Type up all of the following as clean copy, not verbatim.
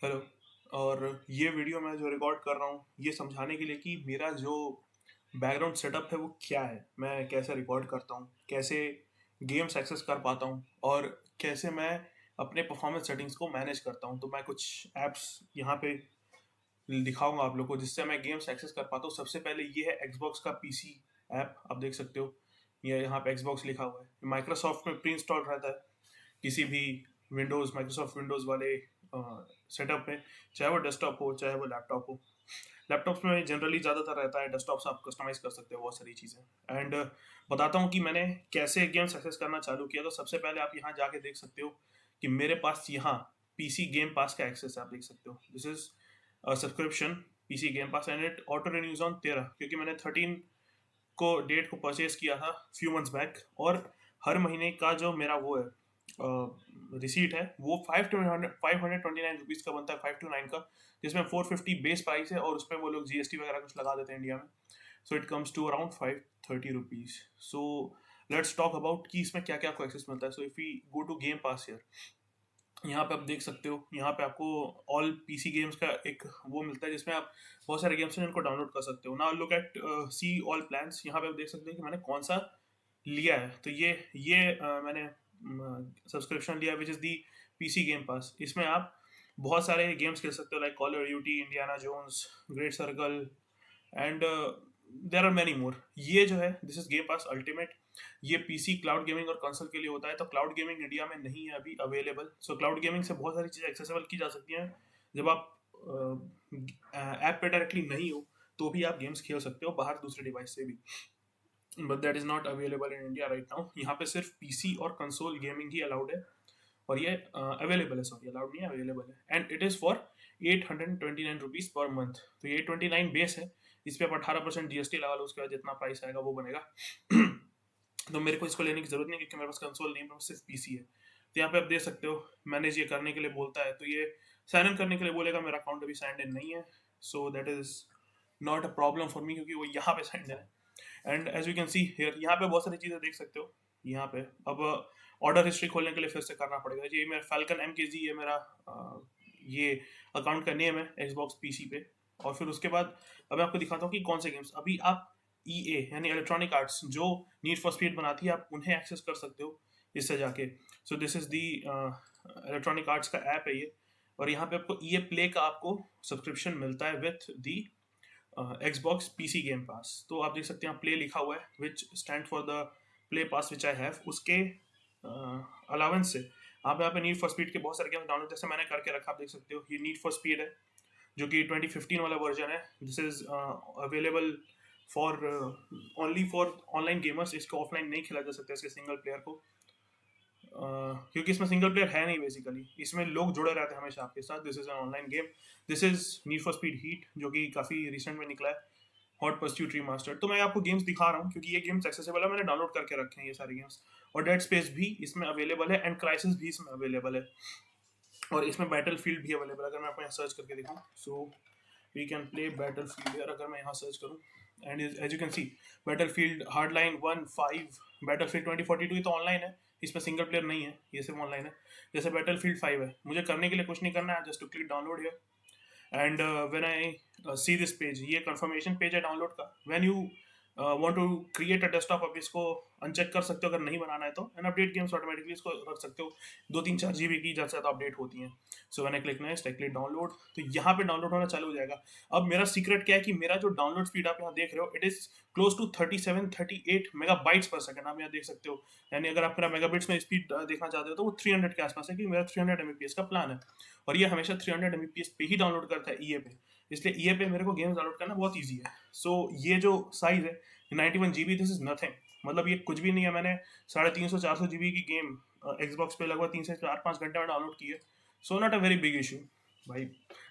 Hello. और ये video मैं जो रिकॉर्ड कर रहा हूँ ये समझाने के लिए कि मेरा जो बैकग्राउंड सेटअप है वो क्या है, मैं कैसे रिकॉर्ड करता हूँ, कैसे गेम्स एक्सेस कर पाता हूँ और कैसे मैं अपने परफॉर्मेंस सेटिंग्स को मैनेज करता हूँ। तो मैं कुछ ऐप्स यहाँ पे दिखाऊंगा आप लोग को जिससे मैं गेम्स एक्सेस कर पाता हूँ। सबसे पहले ये है एक्सबॉक्स का पीसी ऐप, आप देख सकते हो। ये यहाँ पे एक्सबॉक्स लिखा हुआ है, माइक्रोसॉफ्ट में प्री इंस्टॉल रहता है किसी भी विंडोज़ माइक्रोसॉफ्ट विंडोज़ वाले सेटअप में, चाहे वो डेस्कटॉप हो चाहे वो लैपटॉप हो। लैपटॉप्स में जनरली ज़्यादातर रहता है, डेस्कटॉप से आप कस्टमाइज़ कर सकते हो बहुत सारी चीज़ें। एंड बताता हूँ कि मैंने कैसे गेम्स एक्सेस करना चालू किया। तो सबसे पहले आप यहाँ जाके देख सकते हो कि मेरे पास यहाँ पीसी गेम पास का एक्सेस है, आप देख सकते हो। This is subscription PC game pass and it auto renews on 13, क्योंकि मैंने 13 को डेट को परचेज किया था फ्यू मंथ्स बैक। और हर महीने का जो मेरा वो है रिसीट है वो 529 रुपीज़ का बनता है, 529 का, जिसमें 450 बेस प्राइस है और उस पर वो लोग जीएसटी वगैरह कुछ लगा देते हैं इंडिया में। So it comes to around 530 rupees. So let's talk about कि इसमें क्या क्या आपको एक्सेस मिलता है। So if we go to game pass here, यहाँ पे आप देख सकते हो, यहाँ पे आपको ऑल पीसी गेम्स का एक वो मिलता है जिसमें आप बहुत सारे गेम्स हैं जिनको डाउनलोड कर सकते हो। Now look at see all plans. यहाँ पे आप देख सकते हो कि मैंने कौन सा लिया है। तो ये मैंने सब्सक्रिप्शन लिया which is the PC game pass. इसमें आप बहुत सारे गेम्स खेल सकते हो like call of duty, Indiana Jones, great circle and there are many more. ये जो है this is game pass ultimate. ये पीसी क्लाउड गेमिंग और कंसोल के लिए होता है। तो क्लाउड गेमिंग इंडिया में नहीं है अभी अवेलेबल। सो क्लाउड गेमिंग से बहुत सारी चीज़ें एक्सेसिबल की जा सकती हैं। जब आप ऐप पे डायरेक्टली नहीं हो तो भी आप गेम्स खेल सकते हो बाहर दूसरे डिवाइस से भी, but that is not available in India right now. यहाँ पे सिर्फ पीसी और कंसोल गेमिंग ही अलाउड है। और ये अवेलेबल है, सॉरी अलाउड नहीं है, अवेलेबल है। And it is for 829 rupees per month. तो ये 29 बेस है, इस पे आप 18% जीएसटी लगा लो, उसके बाद जितना प्राइस आएगा वो बनेगा। तो मेरे को इसको लेने की जरूरत नहीं क्योंकि मेरे पास कंसोल नहीं है, मेरे पास सिर्फ पीसी है। तो यहाँ पे आप देख सकते हो मैनेज ये करने के लिए बोलता है, तो ये साइन इन करने के लिए बोलेगा। मेरा अकाउंट अभी साइन इन नहीं है, so that is not a problem for me क्योंकि वो यहाँ पे साइन इन है। And as you can see here, यहाँ पे बहुत सारी चीज़ें देख सकते हो। यहाँ पे अब ऑर्डर हिस्ट्री खोलने के लिए फिर से करना पड़ेगा। ये मेरा फाल्कन एम के जी, ये मेरा ये अकाउंट का नेम है एक्सबॉक्स पीसी पे। और फिर उसके बाद अब मैं आपको दिखाता हूँ कि कौन से गेम्स अभी आप ईए यानी इलेक्ट्रॉनिक आर्ट्स जो नीड फॉर स्पीड बनाती है, आप उन्हें एक्सेस कर सकते हो इससे जाके। सो this is the electronic arts का ऐप है ये। और यहाँ पे आपको ईए प्ले का आपको सब्सक्रिप्शन मिलता है with the Xbox PC game pass. तो आप देख सकते हैं प्ले लिखा हुआ है विच stand for the play pass which I have. उसके अलावेंस से आप यहाँ पे नीड फॉर स्पीड के बहुत सारे गेम्स डाउनलोड जैसे मैंने करके रखा, आप देख सकते हो। ये नीड फॉर स्पीड है जो कि 2015 वाला वर्जन है। This is available for only for online gamers. इसको ऑफलाइन नहीं खेला जा सकता इसके सिंगल प्लेयर को, क्योंकि इसमें सिंगल प्लेयर है नहीं बेसिकली। इसमें लोग जुड़े रहते हैं हमेशा आपके साथ। This is an online game. This is need for speed heat जो कि काफ़ी रिसेंट में निकला है, हॉट परस्यूट रीमास्टर्ड। तो मैं आपको गेम्स दिखा रहा हूँ क्योंकि ये गेम्स एक्सेसिबल है, मैंने डाउनलोड करके रखे हैं ये सारे गेम्स। और डेड स्पेस भी इसमें अवेलेबल है एंड क्राइसिस भी इसमें अवेलेबल है। और इसमें बैटल फील्ड भी अवेलेबल है। अगर मैं आपको यहाँ सर्च करके दिखाऊँ, so we can play Battlefield यार। अगर मैं यहाँ सर्च करूँ and as you can see Battlefield Hardline 1 5, Battlefield 2042 ये तो ऑनलाइन है, इसमें सिंगल प्लेयर नहीं है, ये सिर्फ ऑनलाइन है। जैसे बैटल फील्ड 5 है, मुझे करने के लिए कुछ नहीं करना है, just to click download here. And when I see this page, ये कंफर्मेशन पेज है डाउनलोड का। When you want to create a desktop, आप इसको अनचेक कर सकते हो अगर नहीं बनाना है तो। एंड अपडेट गेम्स ऑटोमेटिकली इसको रख सकते हो, 2 3 4 GB की ज़्यादा से ज़्यादा अपडेट होती हैं। So when I click next, I click download, तो यहाँ पे डाउनलोड होना चालू हो जाएगा। अब मेरा सीक्रेट क्या है कि मेरा जो डाउनलोड स्पीड आप यहाँ देख रहे हो, it is close to 37 38 megabytes per second, आप यहाँ देख सकते हो। यानी अगर आप मेरा मेगाबिट्स में स्पीड देखना चाहते हो तो वो 300 के आसपास है, क्योंकि मेरा 300 Mbps का प्लान है। और ये हमेशा 300 Mbps पे ही डाउनलोड करता है ईए पे, इसलिए ईए पे मेरे को गेम्स डाउनलोड करना बहुत ईजी है। सो ये जो साइज है 91 GB, दिस इज नथिंग, मतलब ये कुछ भी नहीं है। मैंने 350 400 GB की गेम एक्सबॉक्स पे लगभग 3 से 4 5 घंटे में डाउनलोड की है। So not a very big issue भाई।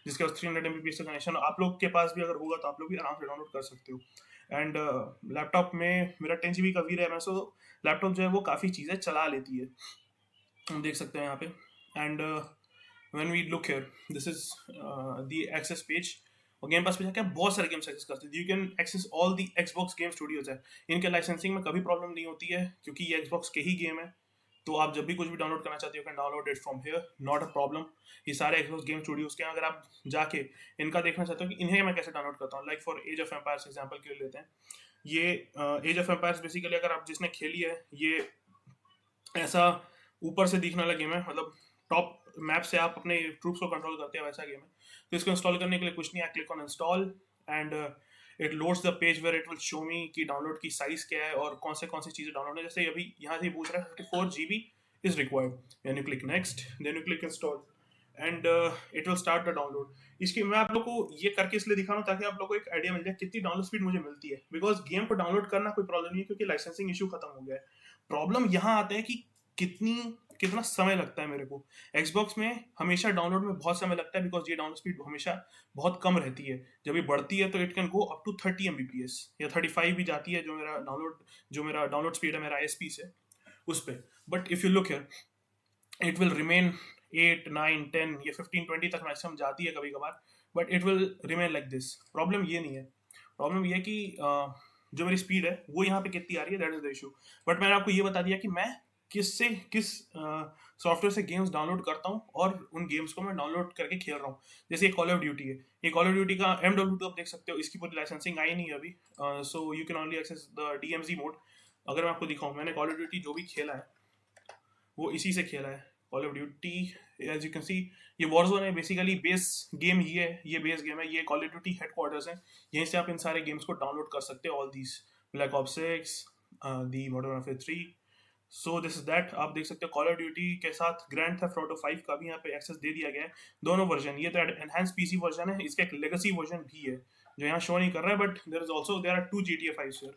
जिसके पास 300 Mbps का कनेक्शन आप लोग के पास भी अगर होगा तो आप लोग भी आराम से डाउनलोड कर सकते हो। एंड लैपटॉप में मेरा 10 GB का वी रैम है, सो लैपटॉप जो है वो काफ़ी चीज़ें चला लेती है, हम देख सकते हैं यहाँ पे। And when we look here, this is the access page. और गेम पास पे जाके आप बहुत सारे गेम्स एक्सेस करते हैं। You can access all the Xbox game studios है। इनके लाइसेंसिंग में कभी प्रॉब्लम नहीं होती है क्योंकि ये एक्सबॉक्स के ही गेम है। तो आप जब भी कुछ भी डाउनलोड करना चाहते हो can download it from here, not a problem. ये सारे एक्सबॉक्स गेम स्टूडियोज के हैं, अगर आप जाके इनका देखना चाहते हो कि इन्हें मैं कैसे डाउनलोड करता हूँ, like for Age of Empires example के लिए लेते हैं। ये एज ऑफ एम्पायर्स बेसिकली अगर आप जिसने खेली है, ये ऐसा ऊपर से दिखने वाला गेम है, मतलब टॉप मैप से आप अपने ट्रूप्स को कंट्रोल करते हैं वैसा गेम है। तो इसको इंस्टॉल करने के लिए कुछ नहीं, I click on install and it loads the page where it will show me कि डाउनलोड की साइज क्या है और कौन सी चीज़ें डाउनलोड है। जैसे अभी यहाँ से पूछ रहा है 54 GB is required, then you click next, then you click install and it will start the download. इसकी मैं आप लोग को ये करके इसलिए दिखा रहा हूँ ताकि आप लोग को एक आइडिया मिल जाए कितनी डाउनलोड स्पीड मुझे मिलती है, बिकॉज गेम को डाउनलोड करना कोई प्रॉब्लम नहीं है क्योंकि लाइसेंसिंग इशू खत्म हो गया है। प्रॉब्लम यहाँ आता है कि कितनी कितना समय लगता है मेरे को। Xbox में हमेशा डाउनलोड में बहुत समय लगता है बिकॉज ये डाउनलोड स्पीड हमेशा बहुत कम रहती है। जब ये बढ़ती है तो it can go up to 30 Mbps या 35 भी जाती है, जो मेरा डाउनलोड स्पीड है मेरा ISP से उस पर। But if you look here it will remain 8 9 10 या 15 20 तक मैक्सिमम जाती है कभी कभार, but it will remain like this. Problem ये नहीं है, प्रॉब्लम ये है कि जो मेरी स्पीड है वो यहाँ पे कितनी आ रही है, that is the issue. But मैंने आपको ये बता दिया कि मैं किस सॉफ्टवेयर से गेम्स डाउनलोड करता हूँ और उन गेम्स को मैं डाउनलोड करके खेल रहा हूँ। जैसे कॉल ऑफ ड्यूटी है, ये कॉल ऑफ ड्यूटी का MW2 आप देख सकते हो, इसकी पूरी लाइसेंसिंग आई नहीं है अभी, so you can only access the DMZ mode. अगर मैं आपको दिखाऊँ, मैंने कॉल ऑफ ड्यूटी जो भी खेला है वो इसी से खेला है। Call of duty as you can see ये वॉरजोन है, बेसिकली बेस गेम ही है, ये बेस गेम है, ये कॉल ऑफ ड्यूटी हेडक्वार्टर्स है, यहीं से आप इन सारे गेम्स को डाउनलोड कर सकते हो, all these black ops 6, the modern warfare 3। So this is that. आप देख सकते हो कॉल ऑफ ड्यूटी के साथ ग्रैंड थेफ्ट ऑटो 5 का भी यहाँ पे एक्सेस दे दिया गया है, दोनों वर्जन। ये तो एनहांस PC वर्जन है, इसका एक लेगेसी वर्जन भी है जो यहाँ शो नहीं कर रहा है, but there are 2 GTA 5 here.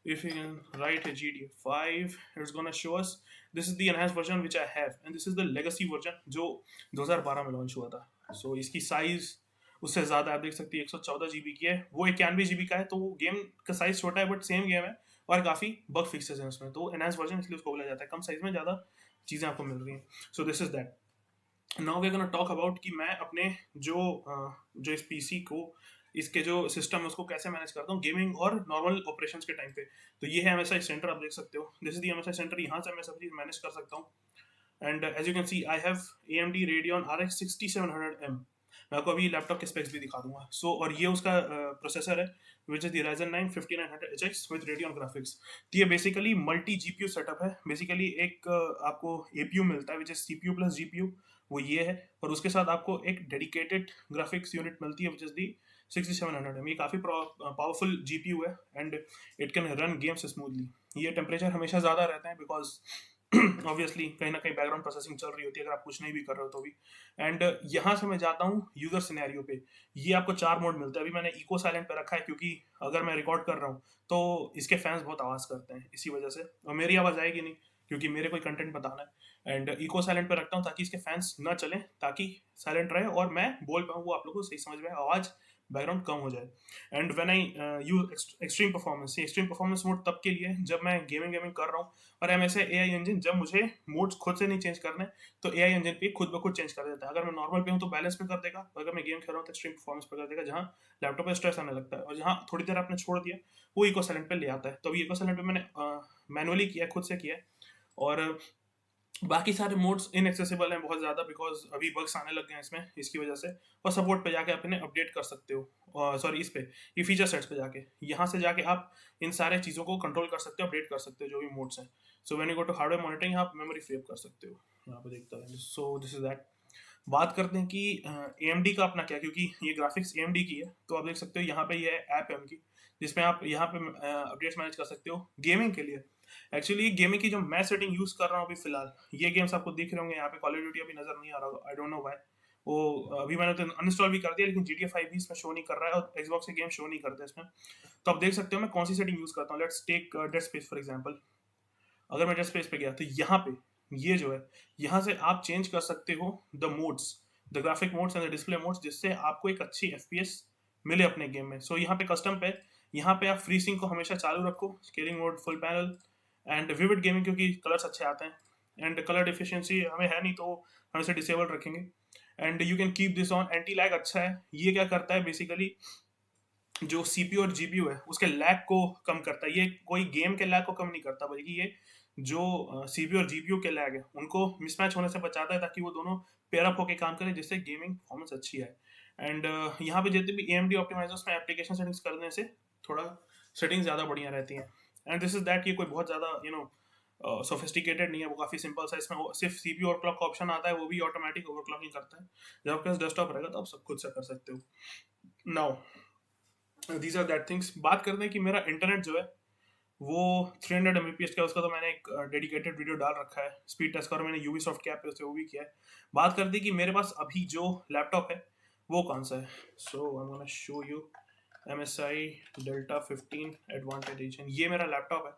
If you can write a GTA 5, it's gonna show us this is the enhanced version which I have and this is the legacy version जो 2012 में लॉन्च हुआ था। So इसकी size उससे ज़्यादा आप देख सकते हैं, 114 GB की है, वो 91 GB का है, तो वो गेम का साइज छोटा है बट सेम गेम है और काफ़ी बग फिक्सेस हैं उसमें, तो एनहांस वर्जन इसलिए उसको बोला जाता है, कम साइज में ज़्यादा चीज़ें आपको मिल रही हैं। So this is that. Now we are gonna talk about कि मैं अपने जो इस PC को, इसके जो सिस्टम है उसको कैसे मैनेज करता हूँ गेमिंग और नॉर्मल ऑपरेशंस के टाइम पे। तो ये है MSI सेंटर, आप देख सकते हो, this is the MSI centre, यहाँ से मैं सब चीज़ मैनेज कर सकता हूँ। And as you can see I have AMD Radeon RX 6700M। मैं आपको अभी लैपटॉप के स्पेक्स भी दिखा दूंगा। और ये उसका प्रोसेसर है which is the Ryzen 9 5900HX with Radeon graphics. तो ये बेसिकली मल्टी GPU सेटअप है। बेसिकली एक आपको APU मिलता है which is CPU plus GPU, वो ये है, और उसके साथ आपको एक डेडिकेटेड ग्राफिक्स यूनिट मिलती है विच इज दी 6700M। ये काफ़ी पावरफुल GPU है and it can run games smoothly. ये टेम्परेचर हमेशा ज़्यादा रहते हैं बिकॉज ऑब्वियसली कहीं ना कहीं बैकग्राउंड प्रोसेसिंग चल रही होती है अगर आप कुछ नहीं भी कर रहे हो तो भी। एंड यहाँ से मैं जाता हूँ यूजर सिनेरियो पे। ये आपको 4 मोड मिलता है, अभी मैंने इको साइलेंट पे रखा है क्योंकि अगर मैं रिकॉर्ड कर रहा हूँ तो इसके फैंस बहुत आवाज़ करते हैं इसी वजह से, और मेरी आवाज़ आएगी नहीं क्योंकि मेरे कोई कंटेंट बताना है। एंड इको साइलेंट पे रखता हूँ ताकि इसके फैंस ना चलें, ताकि साइलेंट रहे और मैं बोल पाऊँ, वो आप लोगों को सही समझ में आवाज़ बैकग्राउंड कम हो जाए। And when I use extreme performance, extreme performance mode तब के लिए जब मैं गेमिंग कर रहा हूँ और MSI AI इंजन जब मुझे मोड्स खुद से नहीं चेंज करने तो AI इंजन पे खुद ब खुद चेंज कर देता है। अगर मैं नॉर्मल पे हूँ तो बैलेंस पे कर देगा, अगर मैं गेम खेल रहा हूँ तो एक्सट्रीम परफॉर्मेंस पे कर देगा, जहाँ लैपटॉप पे स्ट्रेस आने लगता है और जहाँ थोड़ी देर आपने छोड़ दिया वो इको साइलेंट पे ले आता है। तो अभी इको साइलेंट पे मैंने मैनुअली किया, खुद से किया है। और बाकी सारे मोड्स इनएक्सेसिबल हैं बहुत ज़्यादा बिकॉज अभी बग्स आने लग गए हैं इसमें, इसकी वजह से। और सपोर्ट पे जाके आप इन्हें अपडेट कर सकते हो, सॉरी इस पे ये फीचर सेट्स पे जाके, यहाँ से जाके आप इन सारे चीज़ों को कंट्रोल कर सकते हो, अपडेट कर सकते हो जो भी मोड्स हैं। So when you go to hardware monitoring आप मेमोरी सेव कर सकते हो, यहाँ पे देखता है। So this is that. बात करते हैं कि AMD का अपना क्या, क्योंकि ये ग्राफिक्स AMD की है, तो आप देख सकते हो यहाँ पे ये ऐप है उनकी जिसमें आप यहाँ पे अपडेट्स मैनेज कर सकते हो गेमिंग के लिए। एक्चुअली गेमिंग की जो मैं सेटिंग यूज कर रहा हूँ अभी फिलहाल, ये गेम्स आपको दिख रहे होंगे यहाँ पे, कॉल ऑफ ड्यूटी अभी नजर नहीं आ रहा, आई डोंट नो व्हाई। वो अभी मैंने तो अनइंस्टॉल भी कर दिया लेकिन GTA 5 भी इसमें शो नहीं कर रहा है और Xbox के गेम शो नहीं करते इसमें। तो आप देख सकते हो मैं कौन सी सेटिंग यूज करता हूँ। Let's take Dead Space for example. अगर मैं डेड स्पेस पे गया तो यहाँ पे ये जो है, यहाँ से आप चेंज कर सकते हो the modes, the graphic modes and the display modes, जिससे आपको एक अच्छी FPS मिले अपने गेम में। सो यहाँ पे कस्टम पे, यहाँ पे आप फ्री सिंक को हमेशा चालू रखो, scaling mode full panel and vivid gaming क्योंकि कलर्स अच्छे आते हैं एंड कलर डिफिशियंसी हमें है नहीं तो हम इसे डिसेबल रखेंगे। And you can keep this on, anti lag अच्छा है। ये क्या करता है बेसिकली, जो CPU और GPU है उसके लैग को कम करता है। ये कोई गेम के लैग को कम नहीं करता बल्कि ये जो CPU और GPU के लैग है उनको मिसमैच होने से बचाता है, ताकि वो दोनों पेयर अप होकर काम करें, जिससे गेमिंग परफॉर्मेंस अच्छी है। एंड यहाँ पे जितने भी AMD ऑप्टिमाइजर्स में एप्लीकेशन सेटिंग्स करने से थोड़ा सेटिंग्स ज़्यादा बढ़िया रहती हैं। एंड दिस इज दैट, ये कोई बहुत ज़्यादा सोफिस्टिकेटेड नहीं है, वो काफ़ी सिंपल सा। इसमें सिर्फ CPU और क्लॉक का ऑप्शन आता है, वो भी ऑटोमेटिक ओवरक्लॉकिंग करता है। जब आपके पास डेस्कटॉप रहेगा तो आप सब खुद से कर सकते हो। Now these are that things. बात करते हैं कि मेरा इंटरनेट जो है वो 300 Mbps का, उसका तो मैंने एक डेडिकेटेड वीडियो डाल रखा है स्पीड टेस्ट का, और मैंने यूबीसॉफ्ट के ऐप पे उससे वो भी किया है। बात करते हैं कि मेरे पास अभी जो लैपटॉप है वो कौन सा है। So I am gonna show you MSI Delta 15 advantage edition. ये मेरा लैपटॉप है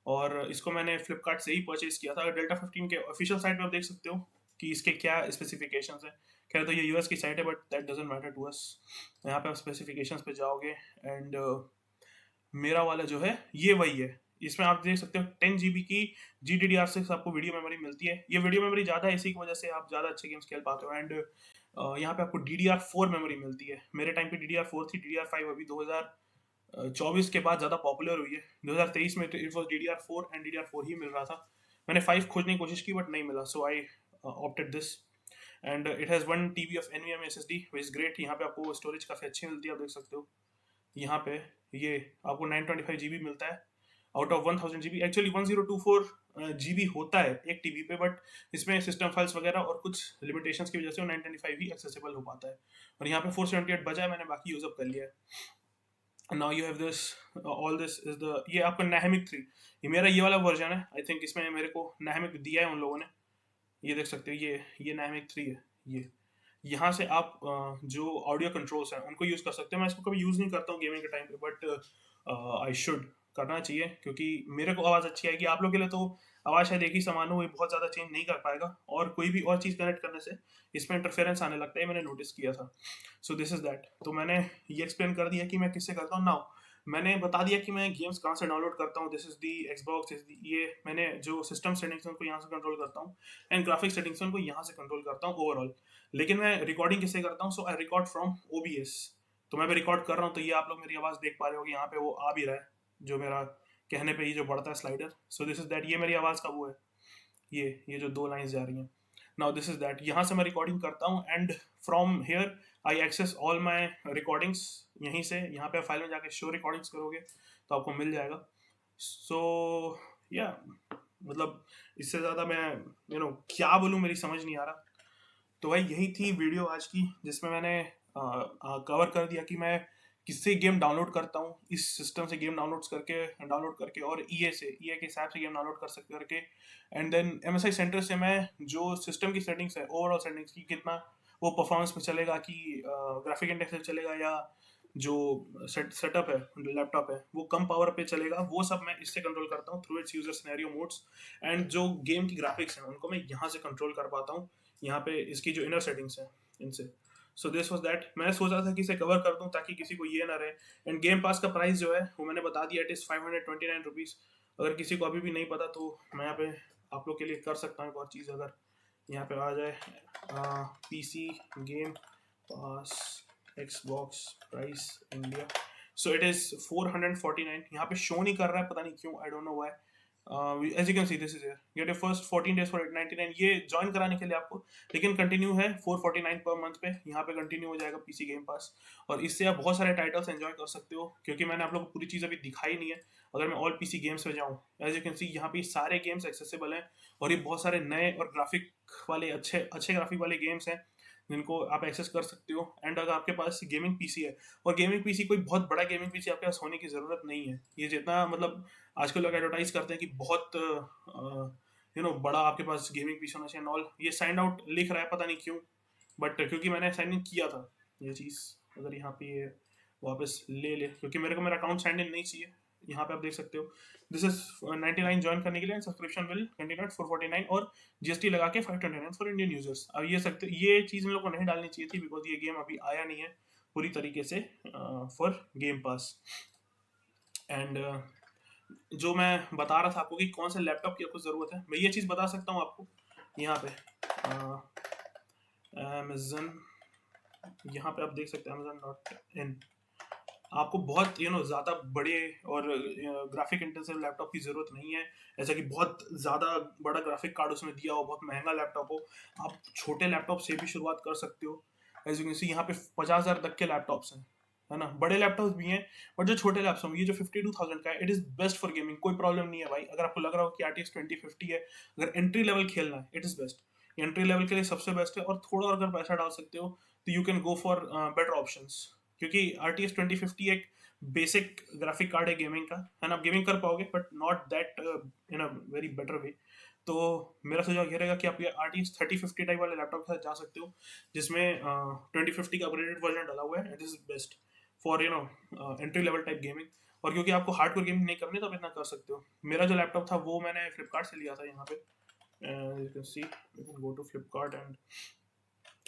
और इसको मैंने फ्लिपकार्ट से ही परचेज किया था। डेल्टा 15 के ऑफिशियल साइट पे आप देख सकते हो कि इसके क्या स्पेसिफिकेशंस हैं। खैर तो ये यूएस की साइट है, but that doesn't matter to us. यहाँ पे आप स्पेसिफिकेशंस पे जाओगे एंड मेरा वाला जो है ये वही है। इसमें आप देख सकते हो 10 GB की GDDR6 आपको वीडियो मेमोरी मिलती है। ये वीडियो मेमोरी ज़्यादा है, इसी की वजह से आप ज़्यादा अच्छे गेम्स खेल पाते हो। एंड यहाँ पे आपको DDR4 मेमोरी मिलती है। मेरे टाइम पे DDR4 थी, DDR5 अभी 2024 के बाद ज़्यादा पॉपुलर हुई है। 2023 में it was DDR4 and DDR4 ही मिल रहा था। मैंने 5 खोजने की कोशिश की बट नहीं मिला, so I opted this. And it has 1 TB of NVMe SSD which is great. यहाँ पे आपको स्टोरेज काफ़ी अच्छी मिलती है, आप देख सकते हो। यहाँ पे ये आपको 925 GB मिलता है out of 1000 GB। Actually 1024 GB होता है एक टीबी पे, बट इसमें सिस्टम फाइल्स वगैरह और कुछ लिमिटेशंस की वजह से वो 925 ही एक्सेसिबल हो पाता है। और यहाँ पे 478 बचा है, मैंने बाकी यूज अप कर लिया है। Now you have this, all this is the, ये आपका नाहमिक 3, ये मेरा ये वाला वर्जन है। आई थिंक इसमें मेरे को नाहमिक दिया है उन लोगों ने, ये देख सकते हो। ये नाहमिक 3 है। ये यहाँ से आप जो ऑडियो कंट्रोल्स हैं उनको यूज़ कर सकते हो। मैं इसको कभी यूज़ नहीं करता हूँ गेमिंग के टाइम पे, बट आई शुड करना चाहिए, क्योंकि मेरे को आवाज़ अच्छी आएगी। आप लोग के लिए तो आवाज़ शायद एक ही समान हो, ये बहुत ज़्यादा चेंज नहीं कर पाएगा, और कोई भी और चीज़ कनेक्ट करने से इसमें इंटरफेरेंस आने लगता है, मैंने नोटिस किया था। So this is that. तो मैंने ये एक्सप्लेन कर दिया कि मैं किससे करता हूँ। नाउ मैंने बता दिया कि मैं गेम्स कहाँ से डाउनलोड करता हूँ। दिस इज दी Xbox, ये मैंने जो सिस्टम सेटिंग्स हैं उनको यहाँ से कंट्रोल करता हूँ, एंड ग्राफिक सेटिंग्स हैं उनको यहाँ से कंट्रोल करता हूँ ओवरऑल। लेकिन मैं रिकॉर्डिंग किससे करता हूँ? सो आई रिकॉर्ड फ्रॉम OBS। तो मैं भी रिकॉर्ड कर रहा हूँ, तो ये आप लोग मेरी आवाज़ देख पा रहे हो कि यहाँ पे वो आ भी रहा है, जो मेरा कहने पे ही जो बढ़ता है slider. So this is that, ये मेरी आवाज़ का वो है, ये जो 2 लाइन्स जा रही हैं। नाउ दिस इज दैट, यहाँ से मैं रिकॉर्डिंग करता हूँ, and from here I access all my recordings. यहीं से यहाँ पे फाइल में जाके शो रिकॉर्डिंग्स करोगे तो आपको मिल जाएगा। सो या मतलब इससे ज़्यादा मैं क्या बोलूँ, मेरी समझ नहीं आ रहा। तो भाई यही थी वीडियो आज की, जिसमें मैंने कवर कर दिया कि मैं किससे गेम डाउनलोड करता हूँ, इस सिस्टम से गेम डाउनलोड करके और EA के हिसाब से गेम डाउनलोड कर सकते करके। एंड देन MSI सेंटर से मैं जो सिस्टम की सेटिंग्स है, ओवरऑल सेटिंग्स की, कितना वो परफॉर्मेंस पे चलेगा, कि ग्राफिक इंडेक्स पे चलेगा, या जो सेटअप है लैपटॉप है वो कम पावर पे चलेगा, वो सब मैं इससे कंट्रोल करता हूँ through it's user scenario modes. And जो गेम की ग्राफिक्स हैं उनको मैं यहाँ से कंट्रोल कर पाता हूँ, यहाँ पे इसकी जो इनर सेटिंग्स हैं इनसे। So this was that. मैं सोचा था कि इसे कवर कर दूं ताकि किसी को ये ना रहे। एंड गेम पास का प्राइस जो है वो मैंने बता दिया, इट इज़ 529 रुपीज़। अगर किसी को अभी भी नहीं पता तो मैं यहाँ पे आप लोग के लिए कर सकता हूँ एक और चीज़। अगर यहाँ पे आ जाए PC game pass Xbox price India, so it is 449। यहाँ पे शो नहीं कर रहा है, पता नहीं क्यों, I don't know why. As you can see this is get your first 14 days for 899। ये ज्वाइन कराने के लिए आपको, लेकिन कंटिन्यू है 449 पर मंथ पे, यहाँ पे कंटिन्यू हो जाएगा PC गेम पास। और इससे आप बहुत सारे टाइटल्स एंजॉय कर सकते हो, क्योंकि मैंने आप लोग को पूरी चीज़ अभी दिखाई नहीं है। अगर मैं ऑल PC गेम्स पे जाऊँ, एज यू कैन सी यहाँ पे सारे गेम्स एक्सेसिबल हैं, और ये बहुत सारे नए और ग्राफिक वाले अच्छे अच्छे ग्राफिक वाले गेम्स हैं जिनको आप एक्सेस कर सकते हो। एंड अगर आपके पास गेमिंग PC है, और गेमिंग PC कोई बहुत बड़ा गेमिंग PC आपके पास होने की ज़रूरत नहीं है। ये जितना मतलब आजकल लोग एडवर्टाइज करते हैं कि बहुत बड़ा आपके पास गेमिंग PC होना चाहिए ऑल, ये साइन आउट लिख रहा है पता नहीं क्यों, बट क्योंकि मैंने साइन इन किया था ये चीज़। अगर यहाँ पे ये वापस ले क्योंकि मेरे को मेरा अकाउंट साइन इन नहीं चाहिए। यहाँ पे आप देख सकते हो दिस इज 99 ज्वाइन करने के लिए, सब्सक्रिप्शन विल कंटिन्यू एट 449, और GST लगा के 529 फॉर इंडियन यूजर्स। अब ये चीज़ इन लोग को नहीं डालनी चाहिए थी, बिकॉज ये गेम अभी आया नहीं है पूरी तरीके से फॉर गेम पास। एंड जो मैं बता रहा था आपको कि कौन से लैपटॉप की आपको ज़रूरत है, मैं ये चीज़ बता सकता हूँ आपको। यहाँ पे अमेजन, यहाँ पे आप देख सकते हैं Amazon.in। आपको बहुत ज़्यादा बड़े और ग्राफिक इंटेंसिव लैपटॉप की ज़रूरत नहीं है, ऐसा कि बहुत ज़्यादा बड़ा ग्राफिक कार्ड उसमें दिया हो, बहुत महंगा लैपटॉप हो। आप छोटे लैपटॉप से भी शुरुआत कर सकते हो। एज यू कैन सी यहाँ पे 50,000 तक के लैपटॉप्स हैं, है ना। बड़े लैपटॉप्स भी हैं, बट जो छोटे लैपटॉप ये जो 52,000 का है, it is best for gaming. कोई प्रॉब्लम नहीं है भाई, अगर आपको लग रहा हो कि RTX 2050 है, अगर एंट्री लेवल खेलना है, it is best. Entry level के लिए सबसे बेस्ट है, और थोड़ा और अगर पैसा डाल सकते हो तो you can go for better options, क्योंकि RTX 2050 एक बेसिक ग्राफिक कार्ड है गेमिंग का, है ना। आप गेमिंग कर पाओगे but not that in a very better way. तो मेरा सुझाव ये रहेगा कि आप ये RTX 3050 टाइप वाले लैपटॉप के साथ जा सकते हो, जिसमें 2050 का अपग्रेडेड वर्जन डाला हुआ है। This is best for entry level type gaming. और क्योंकि आपको हार्डकोर गेमिंग नहीं करनी तो आप इतना कर सकते हो। मेरा जो लैपटॉप था वो मैंने फ्लिपकार्ट से लिया था। यहाँ पे you can see, you can go to Flipkart and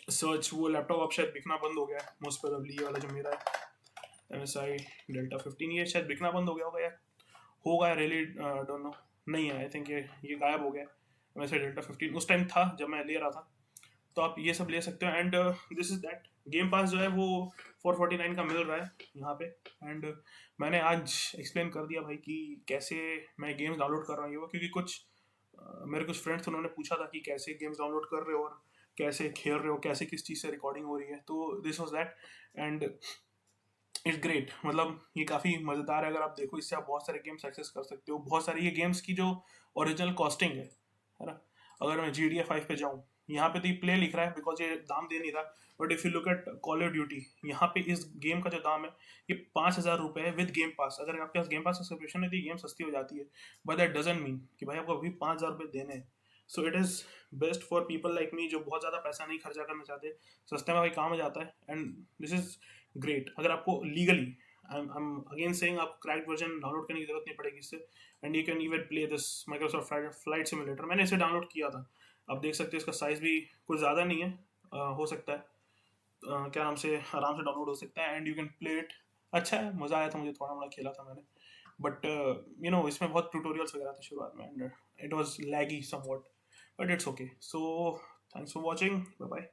search. वो लैपटॉप अब शायद बिकना बंद हो गया है मोस्ट प्रोबेबली, ये वाला जो मेरा है MSI डेल्टा 15, ये शायद बिकना बंद हो गया होगा, या होगा, रियली डोंट नो। नहीं है, आई थिंक ये गायब हो गया। MSI डेल्टा 15 उस टाइम था जब मैं ले रहा था। तो आप ये सब ले सकते हो। And this is that, game pass जो है वो 449 का मिल रहा है यहाँ पे। एंड मैंने आज एक्सप्लेन कर दिया भाई कि कैसे मैं गेम्स डाउनलोड कर रहा हूँ। ये वो क्योंकि मेरे कुछ फ्रेंड्स उन्होंने पूछा था कि कैसे गेम्स डाउनलोड कर रहे हो और कैसे खेल रहे हो, कैसे किस चीज़ से रिकॉर्डिंग हो रही है। तो this was that, and it's great. मतलब ये काफ़ी मज़ेदार है। अगर आप देखो, इससे आप बहुत सारे गेम्स एक्सेस कर सकते हो। बहुत सारी ये गेम्स की जो ओरिजिनल कॉस्टिंग है ना। अगर मैं GTA 5 पे जाऊँ, यहाँ पे तो ये प्ले लिख रहा है बिकॉज ये दाम दे नहीं रहा। But if you look at call of duty, यहाँ पे इस गेम का जो दाम है ये 5,000 रुपये है विद गेम पास। अगर आपके पास गेम पास का सब्सक्रिप्शन है तो ये गेम सस्ती हो जाती है, बट दैट डजंट मीन कि भाई आपको अभी 5,000 रुपये देने हैं। So it is best for people like me जो बहुत ज़्यादा पैसा नहीं खर्चा करना चाहते, सस्ते में भाई काम आ जाता है। And this is great. अगर आपको लीगली, I'm again saying, आपको क्रैक्ड वर्जन डाउनलोड करने की जरूरत नहीं पड़ेगी इससे। And you can even play this Microsoft flight simulator. मैंने इसे डाउनलोड किया था, आप देख सकते हैं। इसका साइज़ भी कुछ ज़्यादा नहीं है, हो सकता है क्या नाम से आराम से डाउनलोड हो सकता है। And you can play it. अच्छा है, मज़ा आया था मुझे, थोड़ा मोड़ा खेला था मैंने। बट इसमें बहुत ट्यूटोरियल्स वगैरह थे शुरुआत में, and it was laggy somewhat, but it's okay. So thanks for watching, bye bye.